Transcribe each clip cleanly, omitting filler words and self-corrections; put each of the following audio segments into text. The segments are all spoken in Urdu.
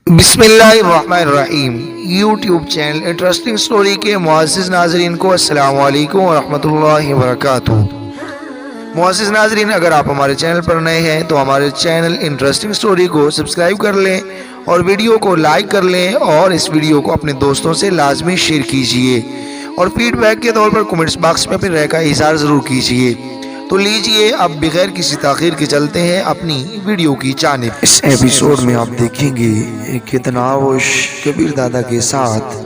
بسم اللہ الرحمن الرحیم۔ یوٹیوب چینل انٹرسٹنگ سٹوری کے معزز ناظرین کو السلام علیکم ورحمۃ اللہ وبرکاتہ۔ معزز ناظرین، اگر آپ ہمارے چینل پر نئے ہیں تو ہمارے چینل انٹرسٹنگ سٹوری کو سبسکرائب کر لیں اور ویڈیو کو لائک کر لیں اور اس ویڈیو کو اپنے دوستوں سے لازمی شیئر کیجیے اور فیڈ بیک کے طور پر کمنٹس باکس میں اپنی رائے کا اظہار ضرور کیجیے۔ تو لیجئے اب بغیر کسی تاخیر کے چلتے ہیں اپنی ویڈیو کی جانب۔ اس ایپیسوڈ میں آپ دیکھیں گے کہ تناوش کبیر دادا کے ساتھ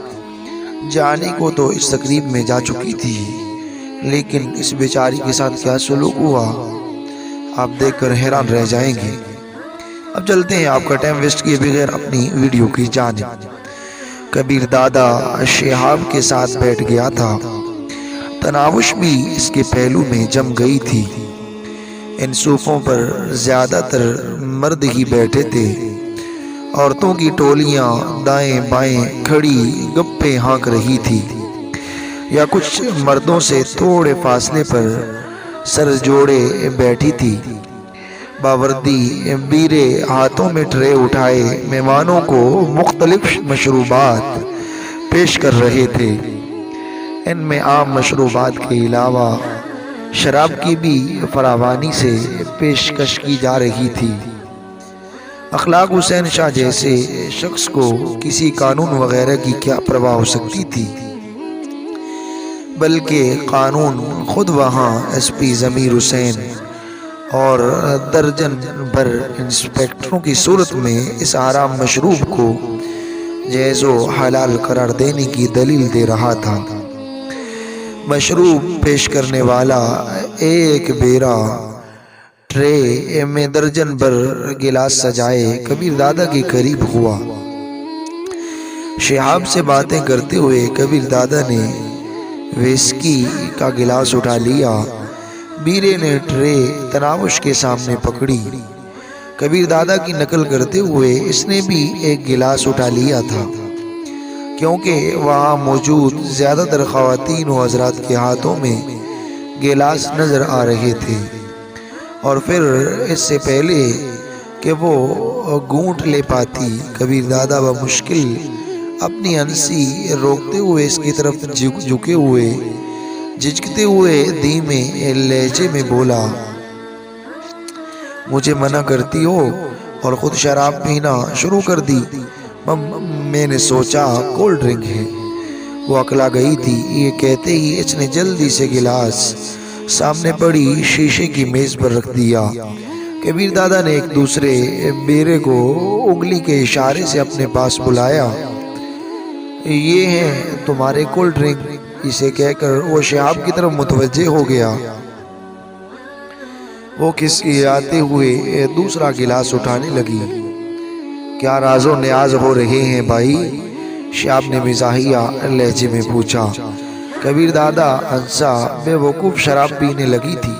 جانے کو تو اس تقریب میں جا چکی تھی، لیکن اس بیچاری کے ساتھ کیا سلوک ہوا آپ دیکھ کر حیران رہ جائیں گے۔ اب چلتے ہیں آپ کا ٹائم ویسٹ کیے بغیر اپنی ویڈیو کی جانب۔ کبیر دادا شہاب کے ساتھ بیٹھ گیا تھا، تناوش بھی اس کے پہلو میں جم گئی تھی۔ ان صوفوں پر زیادہ تر مرد ہی بیٹھے تھے، عورتوں کی ٹولیاں دائیں بائیں کھڑی گپے ہانک رہی تھی یا کچھ مردوں سے تھوڑے فاصلے پر سر جوڑے بیٹھی تھی۔ باوردی بیرے ہاتھوں میں ٹرے اٹھائے مہمانوں کو مختلف مشروبات پیش کر رہے تھے۔ ان میں عام مشروبات کے علاوہ شراب کی بھی فراوانی سے پیشکش کی جا رہی تھی۔ اخلاق حسین شاہ جیسے شخص کو کسی قانون وغیرہ کی کیا پرواہ ہو سکتی تھی، بلکہ قانون خود وہاں ایس پی ضمیر حسین اور درجن بھر انسپکٹروں کی صورت میں اس حرام مشروب کو جائز و حلال قرار دینے کی دلیل دے رہا تھا۔ مشروب پیش کرنے والا ایک بیرا ٹرے میں درجن بھر گلاس سجائے کبیر دادا کے قریب ہوا۔ شہاب سے باتیں کرتے ہوئے کبیر دادا نے ویسکی کا گلاس اٹھا لیا۔ بیرے نے ٹرے تناوش کے سامنے پکڑی۔ کبیر دادا کی نقل کرتے ہوئے اس نے بھی ایک گلاس اٹھا لیا تھا، کیونکہ وہاں موجود زیادہ تر خواتین و حضرات کے ہاتھوں میں گلاس نظر آ رہے تھے، اور پھر اس سے پہلے کہ وہ گھونٹ لے پاتی کبیر دادا بمشکل اپنی ہنسی روکتے ہوئے اس کی طرف جھکے ہوئے جھجکتے ہوئے دھیمے لہجے میں بولا، مجھے منع کرتی ہو اور خود شراب پینا شروع کر دی؟ میں نے سوچا کولڈ ڈرنک ہے۔ وہ اکلا گئی تھی۔ یہ کہتے ہی اس نے جلدی سے گلاس سامنے پڑی شیشے کی میز پر رکھ دیا۔ کبیر دادا نے ایک دوسرے بیرے کو انگلی کے اشارے سے اپنے پاس بلایا۔ یہ ہے تمہارے کولڈ ڈرنک، اسے کہہ کر وہ شہاب کی طرف متوجہ ہو گیا۔ وہ کھسکیاتے ہوئے دوسرا گلاس اٹھانے لگی۔ کیا راز و نیاز ہو رہے ہیں بھائی؟ شہاب نے مزاحیہ لہجے میں پوچھا۔ کبیر دادا ہنسا۔ بے وقوف شراب پینے لگی تھی،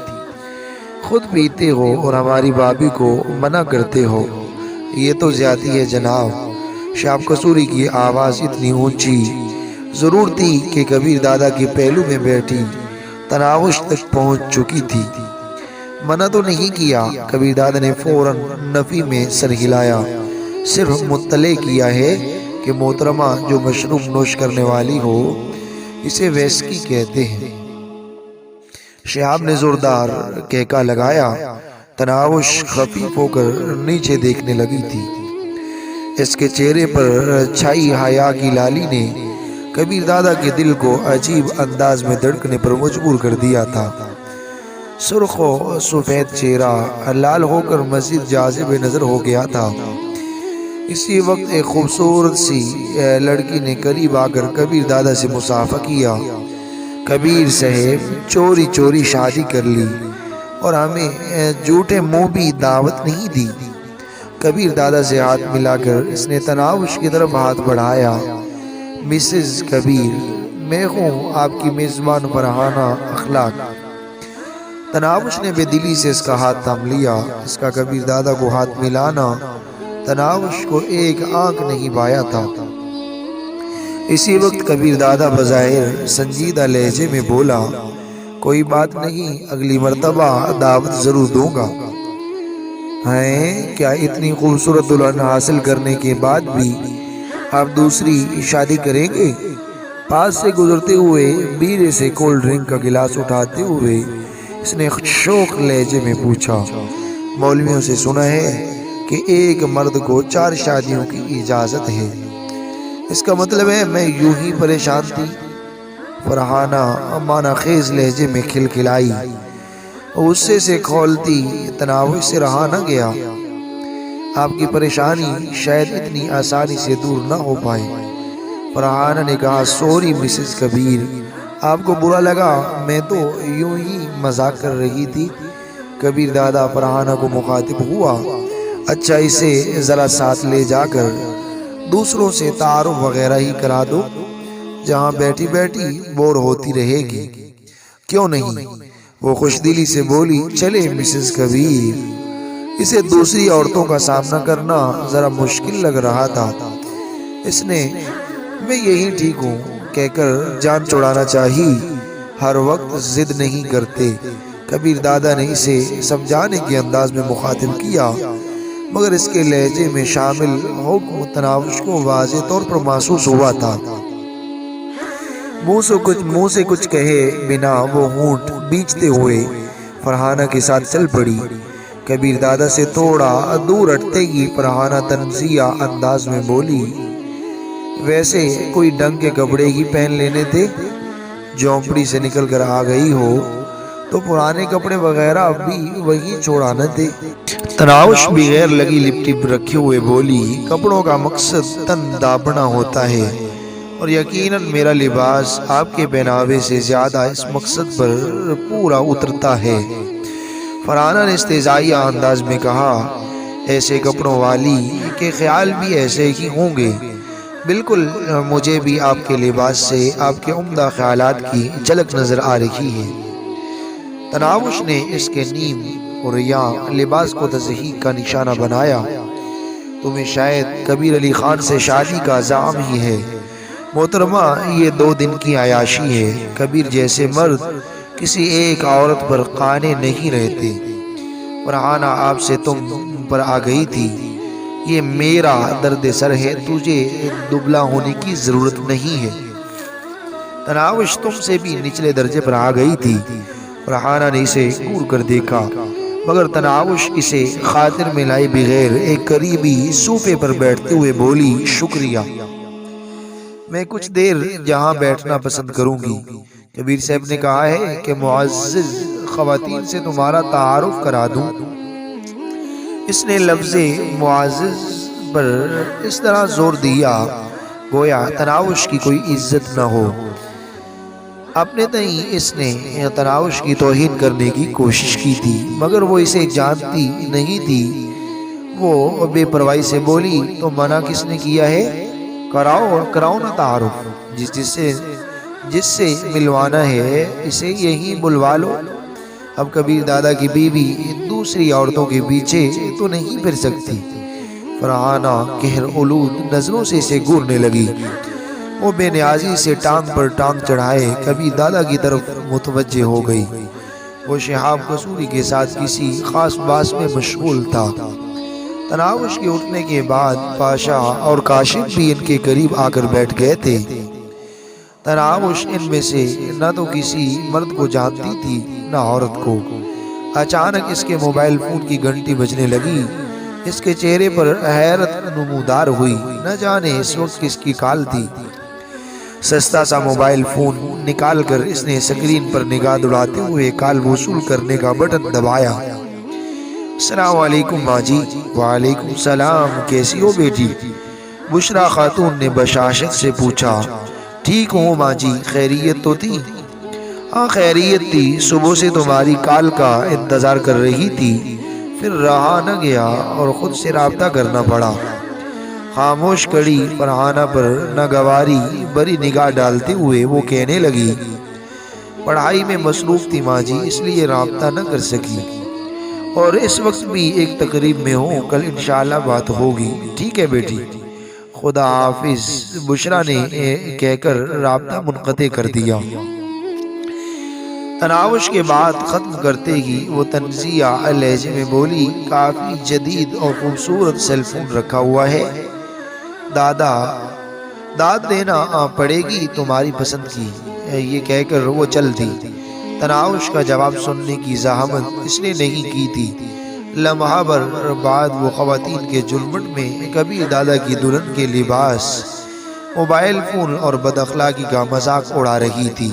خود پیتے ہو اور ہماری بھابھی کو منع کرتے ہو، یہ تو زیادتی ہے جناب۔ شہاب قصوری کی آواز اتنی اونچی ضرور تھی کہ کبیر دادا کے پہلو میں بیٹھی تناوش تک پہنچ چکی تھی۔ منع تو نہیں کیا، کبیر دادا نے فوراً نفی میں سر ہلایا، صرف مطلع کیا ہے کہ محترمہ جو مشروب نوش کرنے والی ہو اسے ویسکی کہتے ہیں۔ شہاب نے زوردار کہکا لگایا۔ تناوش خفیف ہو کر نیچے دیکھنے لگی تھی۔ اس کے چہرے پر چھائی حیا کی لالی نے کبیر دادا کے دل کو عجیب انداز میں دھڑکنے پر مجبور کر دیا تھا۔ سرخ و سفید چہرہ لال ہو کر مزید جاذب نظر ہو گیا تھا۔ اسی وقت ایک خوبصورت سی لڑکی نے قریب آ کر کبیر دادا سے مصافحہ کیا۔ کبیر صاحب، چوری چوری شادی کر لی اور ہمیں جھوٹے منہ بھی دعوت نہیں دی۔ کبیر دادا سے ہاتھ ملا کر اس نے تناوش کی طرف ہاتھ بڑھایا۔ مسز کبیر، میں ہوں آپ کی میزبان فرحانہ اخلاق۔ تناوش نے بے دلی سے اس کا ہاتھ تھام لیا۔ اس کا کبیر دادا کو ہاتھ ملانا تناوش کو ایک آنکھ نہیں بھایا تھا۔ اسی وقت کبیر دادا بظاہر سنجیدہ لہجے میں بولا، کوئی بات نہیں، اگلی مرتبہ دعوت ضرور دوں گا۔ ہیں کیا اتنی خوبصورت دلہن حاصل کرنے کے بعد بھی آپ دوسری شادی کریں گے؟ پاس سے گزرتے ہوئے بیوی سے کولڈ ڈرنک کا گلاس اٹھاتے ہوئے اس نے شوق لہجے میں پوچھا، مولویوں سے سنا ہے کہ ایک مرد کو 4 شادیوں کی اجازت ہے، اس کا مطلب ہے میں یوں ہی پریشان تھی؟ فرحانہ معنی خیز لہجے میں کھلکھلائی، غصے سے کھولتی تناؤ سے رہا نہ گیا۔ آپ کی پریشانی شاید اتنی آسانی سے دور نہ ہو پائے۔ فرحانہ نے کہا، سوری مسز کبیر، آپ کو برا لگا، میں تو یوں ہی مذاق کر رہی تھی۔ کبیر دادا فرحانہ کو مخاطب ہوا، اچھا اسے ذرا ساتھ لے جا کر دوسروں سے تعارف وغیرہ ہی کرا دو، جہاں بیٹھی بیٹھی بور ہوتی رہے گی۔ کیوں نہیں؟ وہ خوش دلی سے بولی، چلے مسز کبیر۔ اسے دوسری عورتوں کا سامنا کرنا ذرا مشکل لگ رہا تھا۔ اس نے میں یہی ٹھیک ہوں کہہ کر جان چھڑانا چاہی، ہر وقت ضد نہیں کرتے۔ کبیر دادا نے اسے سمجھانے کے انداز میں مخاطب کیا، مگر اس کے لہجے میں شامل حکم تناوش کو واضح طور پر محسوس ہوا تھا۔ منہ سے کچھ کہے بنا وہ ہونٹ بیچتے ہوئے فرحانہ کے ساتھ چل پڑی۔ کبیر دادا سے تھوڑا دور ہٹتے ہی فرحانہ تنزیہ انداز میں بولی، ویسے کوئی ڈنگ کے کپڑے ہی پہن لینے تھے، جھونپڑی سے نکل کر آ گئی ہو تو پرانے کپڑے وغیرہ بھی وہی چھوڑانا تھے۔ تناوش بغیر لگی لپٹی رکھے ہوئے بولی، کپڑوں کا مقصد تن دابنا ہوتا ہے، اور یقیناً میرا لباس آپ کے پہناوے سے زیادہ اس مقصد پر پورا اترتا ہے۔ فرحانہ نے استہزائیہ انداز میں کہا، ایسے کپڑوں والی کے خیال بھی ایسے ہی ہوں گے، بالکل مجھے بھی آپ کے لباس سے آپ کے عمدہ خیالات کی جھلک نظر آ رہی ہے۔ تناوش نے اس کے نیم اور یہاں لباس کو تضحیک کا نشانہ بنایا، تمہیں شاید کبیر علی خان سے شادی کا عزم ہی ہے۔ محترمہ، یہ 2 دن کی عیاشی ہے، کبیر جیسے مرد کسی ایک عورت پر قانے نہیں رہتے۔ فرحانہ آپ سے تم پر آ گئی تھی، یہ میرا درد سر ہے، تجھے دبلا ہونے کی ضرورت نہیں ہے۔ تناوش تم سے بھی نچلے درجے پر آ گئی تھی۔ فرحانہ نے اسے گور کر دیکھا، مگر تناوش اسے خاطر میں لائے بغیر ایک قریبی صوفے پر بیٹھتے ہوئے بولی، شکریہ، میں کچھ دیر جہاں بیٹھنا پسند کروں گی۔ کبیر صاحب نے کہا ہے کہ معزز خواتین سے تمہارا تعارف کرا دوں۔ اس نے لفظ معزز پر اس طرح زور دیا گویا تناوش کی کوئی عزت نہ ہو۔ اپنے تئیں اس نے تناوش کی توہین کرنے کی کوشش کی تھی، مگر وہ اسے جانتی نہیں تھی۔ وہ بے پرواہی سے بولی، تو منع کس نے کیا ہے؟ کراؤ نہ تعارف، جس سے ملوانا ہے اسے یہی بلوا لو۔ اب کبیر دادا کی بیوی دوسری عورتوں کے پیچھے تو نہیں پھر سکتی۔ فرحانہ قہر آلود نظروں سے اسے گھورنے لگی۔ وہ بے نیازی سے ٹانگ پر ٹانگ چڑھائے کبیر دادا کی طرف متوجہ ہو گئی۔ وہ شہاب قصوری کے ساتھ کسی خاص باس میں مشغول تھا۔ تناوش کے اٹھنے کے بعد پاشا اور کاشف بھی ان کے قریب آ کر بیٹھ گئے تھے۔ تناوش ان میں سے نہ تو کسی مرد کو جانتی تھی نہ عورت کو۔ اچانک اس کے موبائل فون کی گھنٹی بجنے لگی۔ اس کے چہرے پر حیرت نمودار ہوئی، نہ جانے اس وقت کس کی کال تھی۔ سستا سا موبائل فون نکال کر اس نے سکرین پر نگاہ دوڑاتے ہوئے کال وصول کرنے کا بٹن دبایا۔ السلام علیکم ماں جی۔ وعلیکم السلام، کیسی ہو بیٹی؟ بشرا خاتون نے بشاشت سے پوچھا۔ ٹھیک ہوں ماں جی، خیریت تو تھی؟ ہاں خیریت تھی، صبح سے تمہاری کال کا انتظار کر رہی تھی، پھر رہا نہ گیا اور خود سے رابطہ کرنا پڑا۔ خاموش کڑی فرحانہ پر ناگواری بری نگاہ ڈالتے ہوئے وہ کہنے لگی، پڑھائی میں مصروف تھی ماں جی، اس لیے رابطہ نہ کر سکی، اور اس وقت بھی ایک تقریب میں ہوں، کل انشاءاللہ بات ہوگی۔ ٹھیک ہے بیٹی، خدا حافظ، بشرا نے کہہ کر رابطہ منقطع کر دیا۔ تناوش کے بعد ختم کرتے ہی وہ تنزیہ لہجے میں بولی، کافی جدید اور خوبصورت سیل فون رکھا ہوا ہے دادا، داد دینا پڑے گی تمہاری پسند کی۔ یہ کہہ کر وہ چل دی۔ تناوش کا جواب سننے کی زحمت اس نے نہیں کی تھی۔ لمحہ بھر بعد وہ خواتین کے جھرمٹ میں کبیر دادا کی دلہن کے لباس، موبائل فون اور بد اخلاقی کا مذاق اڑا رہی تھی۔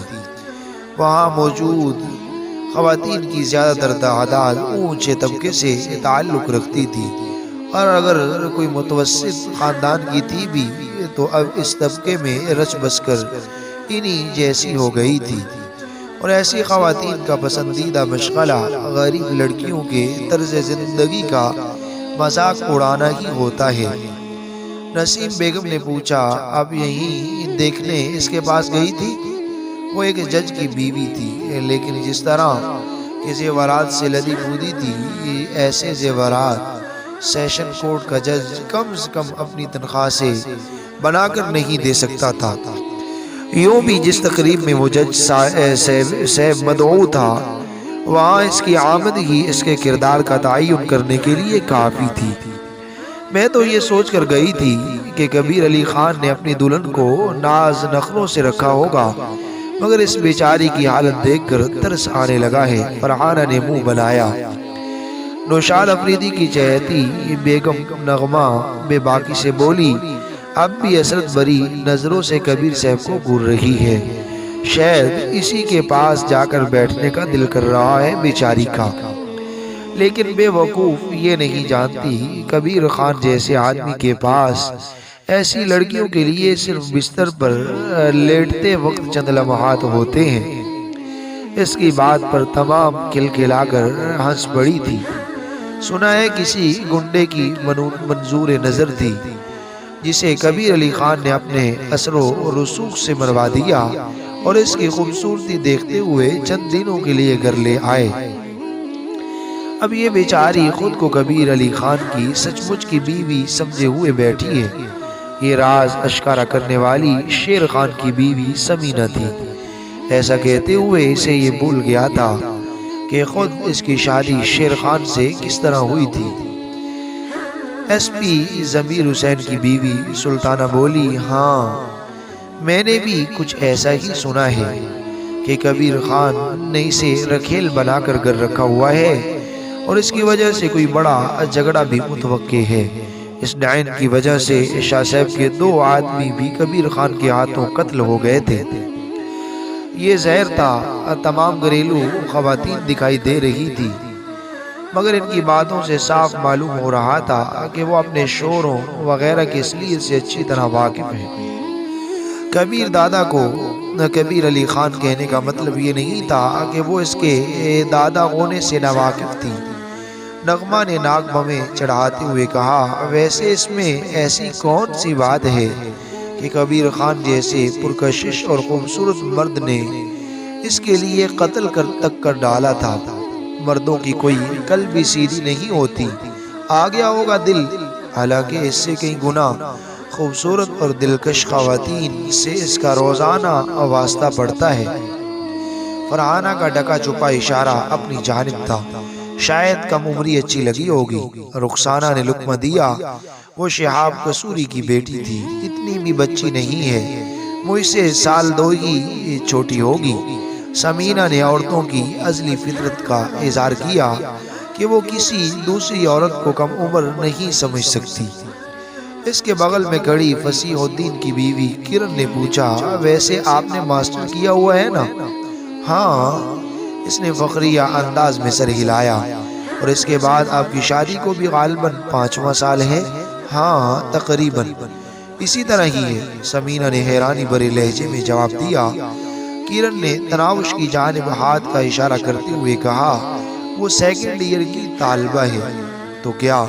وہاں موجود خواتین کی زیادہ تر تعداد اونچے طبقے سے تعلق رکھتی تھی، اور اگر کوئی متوسط خاندان کی تھی بھی تو اب اس طبقے میں رچ بس کر انہی جیسی ہو گئی تھی۔ اور ایسی خواتین کا پسندیدہ مشغلہ غریب لڑکیوں کے طرز زندگی کا مذاق اڑانا ہی ہوتا ہے۔ نسیم بیگم نے پوچھا، اب یہیں دیکھنے اس کے پاس گئی تھی؟ وہ ایک جج کی بیوی تھی، لیکن جس طرح کے زیورات سے لدی بودی تھی، ایسے زیورات سیشن کورٹ کا جج کم سے کم اپنی تنخواہ سے بنا کر نہیں دے سکتا تھا۔ یوں بھی جس تقریب میں وہ جج صاحب مدعو تھا، وہاں اس کی آمد ہی اس کے کردار کا تعین کرنے کے لیے کافی تھی۔ میں تو یہ سوچ کر گئی تھی کہ کبیر علی خان نے اپنی دلہن کو ناز نخروں سے رکھا ہوگا، مگر اس بیچاری کی حالت دیکھ کر ترس آنے لگا ہے۔ فرحانہ نے منہ بنایا۔ نوشاد افریدی کی چہیتی بیگم نغمہ بے باکی سے بولی، اب بھی حسرت بری نظروں سے کبیر صاحب کو گھور رہی ہے، شاید اسی کے پاس جا کر بیٹھنے کا دل کر رہا ہے بیچاری کا، لیکن بے وقوف یہ نہیں جانتی کبیر خان جیسے آدمی کے پاس ایسی لڑکیوں کے لیے صرف بستر پر لیٹتے وقت چند لمحات ہوتے ہیں۔ اس کی بات پر تمام کھلکھلا کر ہنس پڑی تھی۔ سنا ہے کسی گنڈے کی منظور نظر تھی جسے کبیر علی خان نے اپنے اثر و رسوخ سے مروا دیا، اور اس کی خوبصورتی دیکھتے ہوئے چند دنوں کے لیے گھر لے آئے۔ اب یہ بیچاری خود کو کبیر علی خان کی سچ مچ کی بیوی سمجھے ہوئے بیٹھی ہے۔ یہ راز اشکارا کرنے والی شیر خان کی بیوی سمینہ تھی۔ ایسا کہتے ہوئے اسے یہ بھول گیا تھا کہ خود اس کی شادی شیر خان سے کس طرح ہوئی تھی۔ ایس پی ضمیر حسین کی بیوی سلطانہ بولی، ہاں میں نے بھی کچھ ایسا ہی سنا ہے کہ کبیر خان نے اسے رکھیل بنا کر گھر رکھا ہوا ہے، اور اس کی وجہ سے کوئی بڑا جھگڑا بھی متوقع ہے۔ اس ڈائن کی وجہ سے شاہ صاحب کے 2 آدمی بھی کبیر خان کے ہاتھوں قتل ہو گئے تھے۔ یہ زہر تھا۔ تمام گھریلو خواتین دکھائی دے رہی تھی، مگر ان کی باتوں سے صاف معلوم ہو رہا تھا کہ وہ اپنے شوروں وغیرہ کی اصلیت سے اچھی طرح واقف ہیں۔ کبیر دادا کو کبیر علی خان کہنے کا مطلب یہ نہیں تھا کہ وہ اس کے دادا ہونے سے ناواقف تھی۔ نغمہ نے ناک بمیں چڑھاتے ہوئے کہا، ویسے اس میں ایسی کون سی بات ہے کہ کبیر خان جیسے پرکشش اور خوبصورت مرد نے اس کے لیے قتل کر ڈالا تھا۔ مردوں کی کوئی قلب بھی سیدھی نہیں ہوتی، آ گیا ہوگا دل، حالانکہ اس سے کئی گنا خوبصورت اور دلکش خواتین سے اس کا روزانہ واسطہ پڑتا ہے۔ فرحانہ کا ڈکا چھپا اشارہ اپنی جانب تھا۔ شاید کم عمری اچھی لگی ہوگی۔ رخسانہ نے لقمہ دیا۔ وہ شہاب قصوری کی بیٹی تھی، اتنی بھی بچی نہیں ہے، مجھ سے سال 2 ہی چھوٹی ہوگی۔ سمینہ نے عورتوں کی ازلی فطرت کا اظہار کیا کہ وہ کسی دوسری عورت کو کم عمر نہیں سمجھ سکتی۔ اس کے بغل میں کھڑی فصیح الدین کی بیوی کرن نے پوچھا، ویسے آپ نے ماسٹر کیا ہوا ہے نا؟ ہاں، اس نے فخریہ انداز میں سر ہلایا۔ اور اس کے بعد آپ کی شادی کو بھی غالباً 5واں سال ہے؟ ہاں تقریباً اسی طرح ہی ہے، سمینہ نے حیرانی بھرے لہجے میں جواب دیا۔ کرن نے تناوش کی جانب ہاتھ کا اشارہ کرتے ہوئے کہا، وہ 2nd ایئر کی طالبہ ہے، تو کیا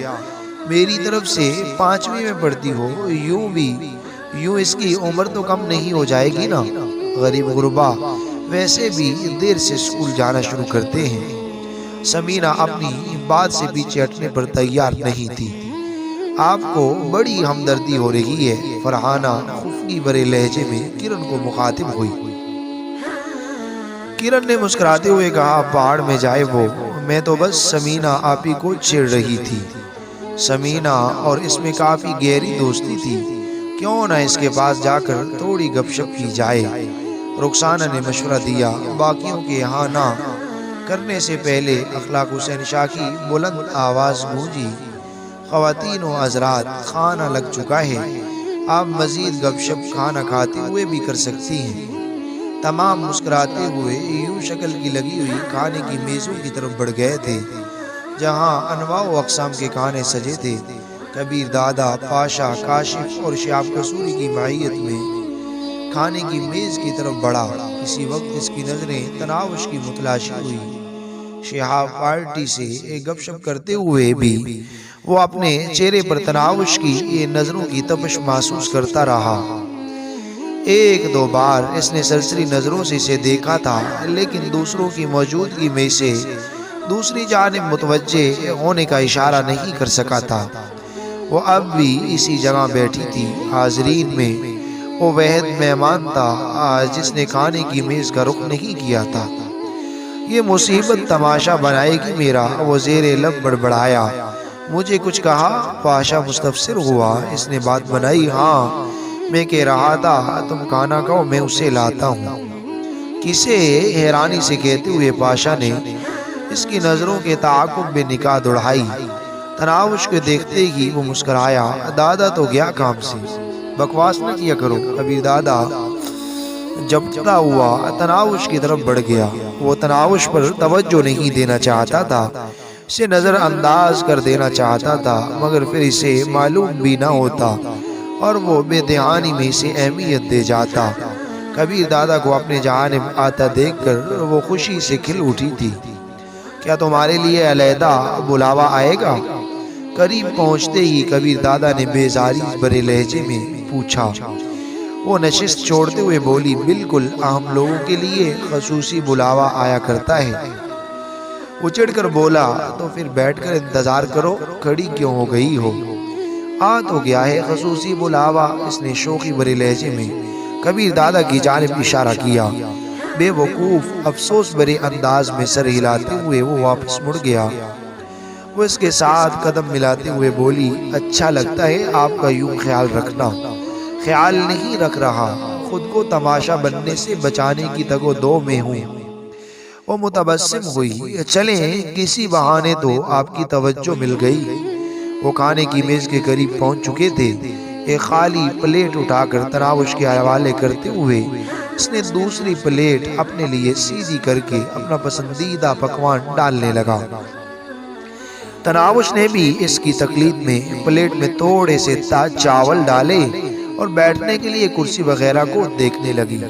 میری طرف سے 5ویں میں پڑھتی ہو؟ یوں اس کی عمر تو کم نہیں ہو جائے گی نا؟ غریب غربا ویسے بھی دیر سے اسکول جانا شروع کرتے ہیں۔ سمینہ اپنی بات سے پیچھے ہٹنے پر تیار نہیں تھی۔ آپ کو بڑی ہمدردی ہو رہی ہے، فرحانہ خفگی بھرے لہجے میں کرن کو مخاطب ہوئی۔ کرن نے مسکراتے ہوئے کہا پہاڑ میں جائے وہ، میں تو بس سمینہ آپی کو چھیڑ رہی تھی۔ سمینہ اور اس میں کافی گہری دوستی تھی، کیوں نہ اس کے پاس جا کر تھوڑی گپ شپ کی جائے۔ رخسانہ نے مشورہ دیا۔ باقیوں کے یہاں نہ کرنے سے پہلے اخلاق حسین شاہ کی بلند آواز گونجی، خواتین و حضرات کھانا لگ چکا ہے، آپ مزید گپ شپ کھانا کھاتے ہوئے بھی کر سکتی ہیں۔ تمام مسکراتے ہوئے یوں شکل کی لگی ہوئی کھانے کی میزوں کی طرف بڑھ گئے تھے، جہاں انواع و اقسام کے کھانے سجے تھے۔ کبیر دادا، پاشا، کاشف اور شہاب قصوری کی معیت میں کھانے کی میز کی طرف بڑھا۔ اسی وقت اس کی نظریں تناوش کی متلاشی ہوئی۔ شہاب پارٹی سے گپ شپ کرتے ہوئے بھی وہ اپنے چہرے پر تناوش کی یہ نظروں کی تپش محسوس کرتا رہا۔ ایک دو بار اس نے سرسری نظروں سے اسے دیکھا تھا، لیکن دوسروں کی موجودگی میں سے دوسری جانب متوجہ ہونے کا اشارہ نہیں کر سکا تھا۔ وہ اب بھی اسی جگہ بیٹھی تھی۔ حاضرین میں وہ واحد مہمان تھا جس نے کھانے کی میز کا رخ نہیں کیا تھا۔ یہ مصیبت تماشا بنائے گی میرا، وہ زیر لب بڑبڑایا۔ مجھے کچھ کہا؟ پاشا مستفسر ہوا۔ اس نے بات بنائی، ہاں میں کہہ رہا تھا تم کھانا کھاؤ، میں اسے لاتا ہوں۔ کسے؟ حیرانی سے کہتے ہوئے پاشا نے اس کی نظروں کے تعاقب میں نگاہ دوڑائی۔ تناوش کو دیکھتے ہی وہ مسکرایا۔ دادا تو گیا کام سے، بکواس نہ کیا کرو۔ کبیر دادا جبتا ہوا تناوش کی طرف بڑھ گیا۔ وہ تناوش پر توجہ نہیں دینا چاہتا تھا، اسے نظر انداز کر دینا چاہتا تھا، مگر پھر اسے معلوم بھی نہ ہوتا اور وہ بے دھیانی میں اسے اہمیت دے جاتا۔ کبیر دادا کو اپنے جانب آتا دیکھ کر وہ خوشی سے کھل اٹھی تھی۔ کیا تمہارے لیے علیحدہ بلاوا آئے گا؟ قریب پہنچتے ہی کبیر دادا نے بیزاری بھرے لہجے میں پوچھا۔ وہ نشست چھوڑتے ہوئے بولی، بالکل، ہم لوگوں کے لیے خصوصی بلاوا آیا کرتا ہے۔ وہ چڑھ کر بولا، تو پھر بیٹھ کر انتظار کرو، کھڑی کیوں ہو گئی ہو؟ آ تو گیا ہے خصوصی بلاوا۔ اس نے شوخی بھرے لہجے میں کبیر دادا کی جانب اشارہ کیا۔ بے وقوف افسوس بھرے انداز میں سر ہلاتے ہوئے وہ واپس مڑ گیا۔ وہ اس کے ساتھ قدم ملاتے ہوئے بولی، اچھا لگتا ہے آپ کا یوں خیال رکھنا۔ خیال نہیں رکھ رہا، خود کو تماشا بننے سے بچانے کی تگ و دو میں ہوں۔ وہ متبسم ہوئی۔ چلیں، کسی بہانے تو آپ کی توجہ مل گئی۔ وہ کھانے کی میز کے قریب پہنچ چکے تھے۔ ایک خالی پلیٹ اٹھا کر تناوش کے حوالے کرتے ہوئے اس نے دوسری پلیٹ اپنے لیے سیدھی کر کے اپنا پسندیدہ پکوان ڈالنے لگا۔ تناوش نے بھی اس کی تقلید میں پلیٹ میں تھوڑے سے چاول ڈالے اور بیٹھنے کے لیے کرسی وغیرہ کو دیکھنے لگی۔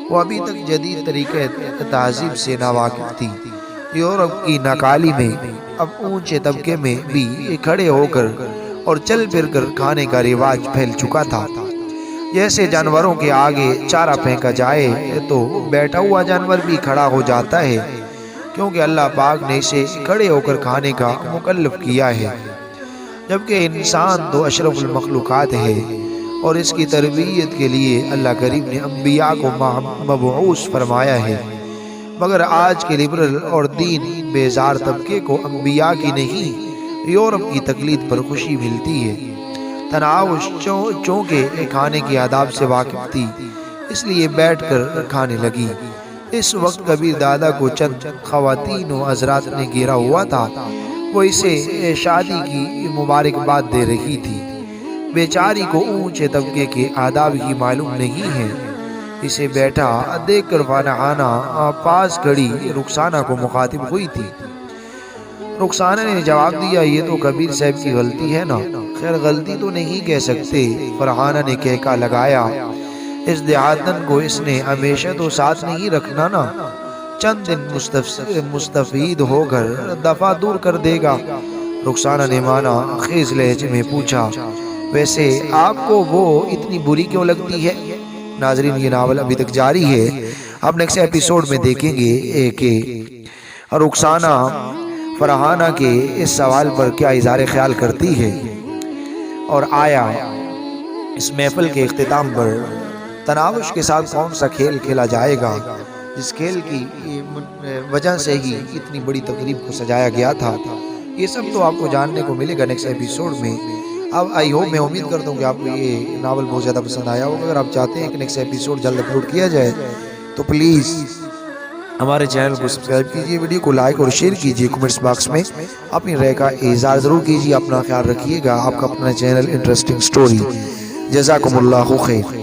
وہ ابھی تک جدید طریقے تہذیب سے ناواقف تھی۔ یورپ کی ناکالی میں اب اونچے طبقے میں بھی کھڑے ہو کر اور چل پھر کر کھانے کا رواج پھیل چکا تھا۔ جیسے جانوروں کے آگے چارہ پھینکا جائے تو بیٹھا ہوا جانور بھی کھڑا ہو جاتا ہے، کیونکہ اللہ پاک نے اسے کھڑے ہو کر کھانے کا مکلف کیا ہے، جبکہ انسان تو اشرف المخلوقات ہے اور اس کی تربیت کے لیے اللہ کریم نے انبیاء کو مبعوث فرمایا ہے۔ مگر آج کے لبرل اور دین بیزار طبقے کو انبیاء کی نہیں، یورپ کی تقلید پر خوشی ملتی ہے۔ تناوش چونکہ کھانے کے آداب سے واقف تھی، اس لیے بیٹھ کر کھانے لگی۔ اس وقت کبیر دادا کو چند خواتین و حضرات نے گھیرا ہوا تھا۔ وہ اسے شادی کی مبارکباد دے رہی تھی۔ بیچاری کو اونچے طبقے کے آداب ہی معلوم نہیں ہیں۔ اسے بیٹھا دیکھ کر فانحانہ پاس کھڑی رخسانہ کو مخاطب ہوئی تھی۔ رخسانہ نے جواب دیا، یہ تو کبیر صاحب کی غلطی ہے نا۔ خیر غلطی تو نہیں کہہ سکتے، فرحانہ نے کہکا لگایا۔ اس دیہاتن کو اس نے ہمیشہ تو ساتھ نہیں رکھنا نا، چند دن مستفید ہو کر دفع دور کر دے گا۔ رخسانہ نے مانا خیز لہجے میں پوچھا، ویسے آپ کو وہ اتنی بری کیوں لگتی ہے؟ ناظرین، یہ ناول ابھی تک جاری ہے۔ اب نیکسٹ ایپیسوڈ میں دیکھیں گے کہ رخسانہ فرحانہ کے اس سوال پر کیا اظہار خیال کرتی ہے، اور آیا اس محفل کے اختتام پر تناوش کے ساتھ کون سا کھیل کھیلا جائے گا، جس کھیل کی وجہ سے ہی اتنی بڑی تقریب کو سجایا گیا تھا، یہ سب تو آپ کو جاننے کو ملے گا نیکسٹ ایپیسوڈ میں۔ اب آئی ہوپ، میں امید کرتا ہوں کہ آپ کو یہ ناول بہت زیادہ پسند آیا ہوگا۔ اگر آپ چاہتے ہیں کہ نیکسٹ ایپیسوڈ جلد اپلوڈ کیا جائے تو پلیز ہمارے چینل کو سبسکرائب کیجئے، ویڈیو کو لائک اور شیئر کیجئے، کمنٹس باکس میں اپنی رائے کا اظہار ضرور کیجئے۔ اپنا خیال رکھیے گا۔ آپ کا اپنا چینل انٹرسٹنگ سٹوری۔ جزاکم اللہ خیر۔